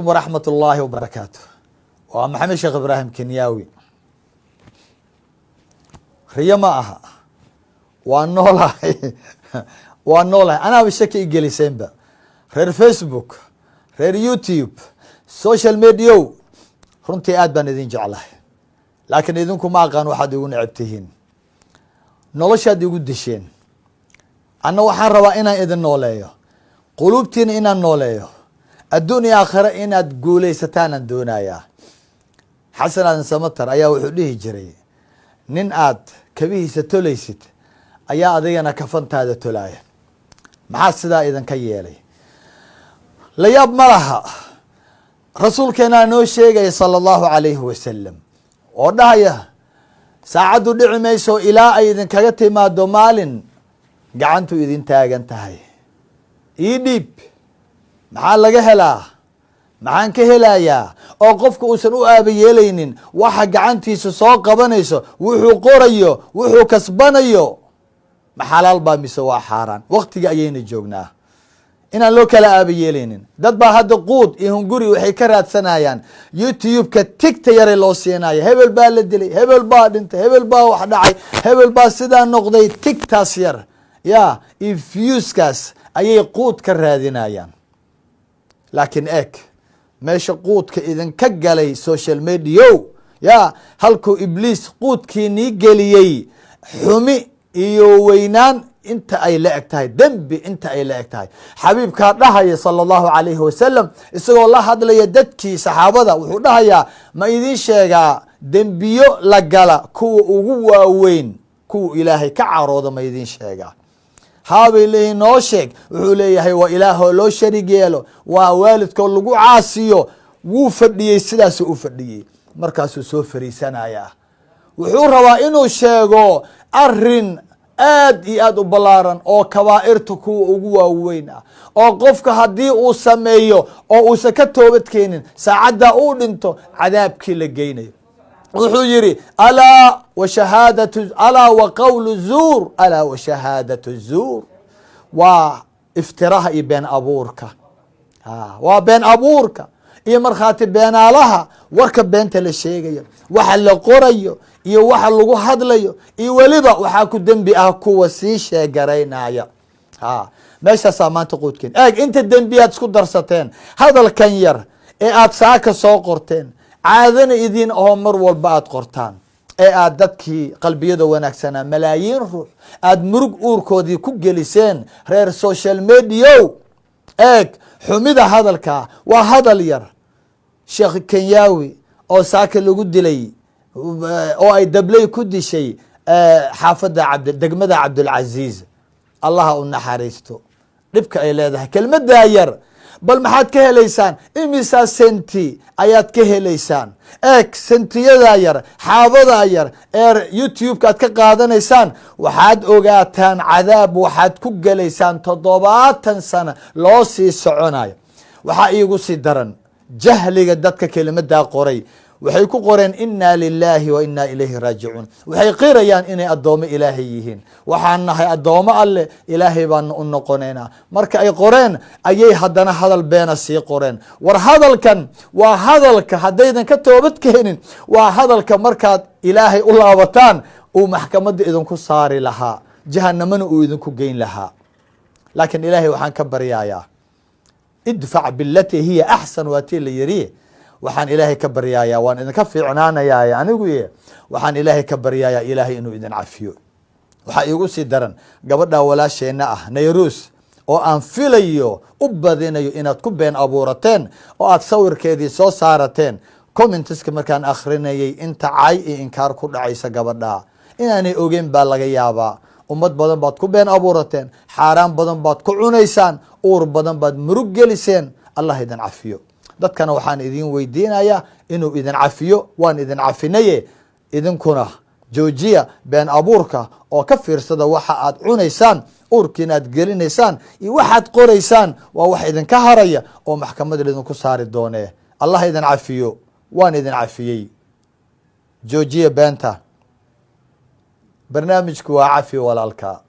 ورحمة الله وبركاته. ومحمد شيخ إبراهيم كنياوي ريا معها والنولا أنا بشكل جلسين بقى غير فيسبوك غير يوتيوب سوشيال ميديا runtii aad baan idin jeclahay laakiin idinku ma aqaan waxaad igu necabtihiin noloshaad igu disheen anna waxaan rabaa inaan idin nooleeyo qulubtiina inaan nooleeyo adduunya aakhira inaad guulaysataan aan doonayaa xasan aadan samatar ayaa wuxuu dhihi jiray nin aad kabihiisa tolaysid ayaa adigana kafantaada tolaaya maxaa sidaa idinka yeelay la yaab ma laha rasuulkeena noo sheegay sallallahu alayhi wasallam oo dhahaya saacadu dhici mayso ilaa ay idin kaga timaado maalin gacantu idin taagan tahay ii dhiib maxaa laga helaa maxaan ka helayaa oo qofku uusan u aaba yeelaynin waxa gacantiisa soo qabanayso wuxuu qorayo wuxuu kasbanayo ma xalaal baa mise waa xaaraan waqtiga ayayna joognaa inaan loo kala aaba yeelaynin dad baa hadda quud iyo hunguri waxay ka raadsanayaan youtube-ka tigta yare loo siinaya hebel baa la dilay hebel baa dhintay hebel baa wax dhacay hebel baa sidaa noqday tigtaas yar ya iyo viewskaas ayay quud ka raadinayaan laakiin eeg meesha quudka idinka galay social media ya halkuu ibliis quudkiinii geliyey xumi iyo weynaan inta ay la eg tahay dembi inta ay la eg tahay xabiibkaa dhahaya salى الlahu عalayhi wasalam isagoo la hadlaya dadkii saxaabada wuxuu dhahayaa ma idin sheegaa dembiyo la gala kuwa ugu waaweyn kuwa ilaahay ka carooda ma idin sheegaa haabay leeyihin noo sheeg wuxuu leeyahay waa ilaahoo loo sharig yeelo waa waalidkoo lagu caasiyo wuu fadhiyey sidaasuu u fadhiyey markaasuu soo fariisanayaa wuxuu rabaa inuu sheego arin aad iyo aad u balaaran oo kabaa'irta kuwa ugu waaweyn ah oo qofka haddii uu sameeyo oo uusan ka toobad keenin saacaddaa uu dhinto cadaabkii la geynayo wuxuu yihi alaa wa qawlu zuur alaa wa shahaadatu zuur waa iftiraha iyo been abuurka waa been abuurka iyo markhaati beenaalaha warka beenta la sheegayo waxa la qorayo iyo waxa lagu hadlayo iyo weliba waxaa ku dembi ah kuwa sii sheegaraynaya meeshaasaa maanta quudkeen eeg inta dembiyaad isku darsateen hadalkan yar ee aad saaka soo qorteen caadana idin ahoo mar walba aad qortaan ee aad dadkii qalbiyada wanaagsanaa malaayiin ruux aad murug uurkoodii ku geliseen reer social media eeg xumida hadalkaa waa hadal yar sheekh kenyawi oo saaka lagu dilay oo ay dabley ku dishay xaafada degmada cabdulcaziiz allaha u naxariisto dhibka ay leedahay kelmadaa yar bal maxaad ka helaysaan imisaa senti ayaad ka helaysaan eeg sentiyadaa yar xaabadaa yar ee youtube-ka aad ka qaadanaysaan waxaad ogaataan cadaab waxaad ku gelaysaan 70 sano loo sii soconayo waxaa iigu sii daran jahliga dadka kelimadaa qoray waxay ku qoreen inaa lilahi wa inaa ilayhi raajicuun waxay qirayaan inay addoomo ilaahay yihiin waxaan nahay addoomo alleh ilaahay baan u noqonaynaa marka ay qoreen ayay haddana hadal beena sii qoreen war hadalkan waa hadalka haddaydan ka toobad keenin waa hadalka markaad ilaahay u laabataan uu maxkamadda idinku saari lahaa jahanamana uu idinku geyn lahaa laakiin ilaahay waxaan ka baryayaa idfac bilati hiya axsan waa tii la yiri waxaan ilaahay ka baryayaa waan idinka fiicnaanayaa anigu waxaan ilaahay ka baryayaa ilaahay inuu idin cafiyo waxaa iigu sii daran gabadha walaasheena ah nayrus oo aan filayo u badinayo inaad ku been abuurateen oo aad sawirkeedii soo saarateen commenteska markaan akhrinayay inta cay iyo inkaar ku dhacaysa gabadha inaanay ogeyn baa laga yaabaa ummad badan baad ku been abuurateen xaaraan badan baad ku cunaysaan uur badan baad murug geliseen allah idin cafiyo dadkana waxaan idin weydiinayaa inuu idin cafiyo waan idin cafinaye idinkuna joojiya been abuurka oo ka fiirsada waxa aad cunaysaan uurkiina aad gelinaysaan iyo waxaad qoraysaan waa wax idinka haraya oo maxkamada idinku saari doonee allah idin cafiyo waan idin cafiyey joojiya beenta barnaamijku waa cafi walaalka